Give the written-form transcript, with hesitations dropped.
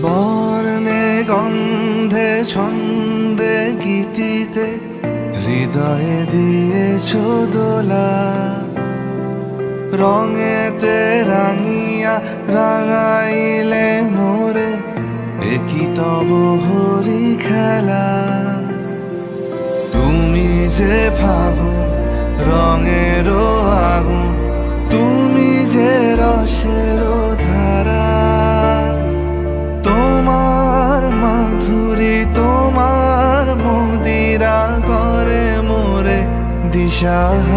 বর্ণে গন্ধে ছন্দে গীতিতে হৃদয়ে দিয়েছ দোলা, রঙেতে রাঙিয়া রাঙাইলে মোরে, একই তব হরি খেলা। তুমি যে ফাগুন রঙেরও আগুন, তুমি যে রসেরও ধারা, তোমার মাধুরী তোমার মদিরা করে মোরে দিশাহারা।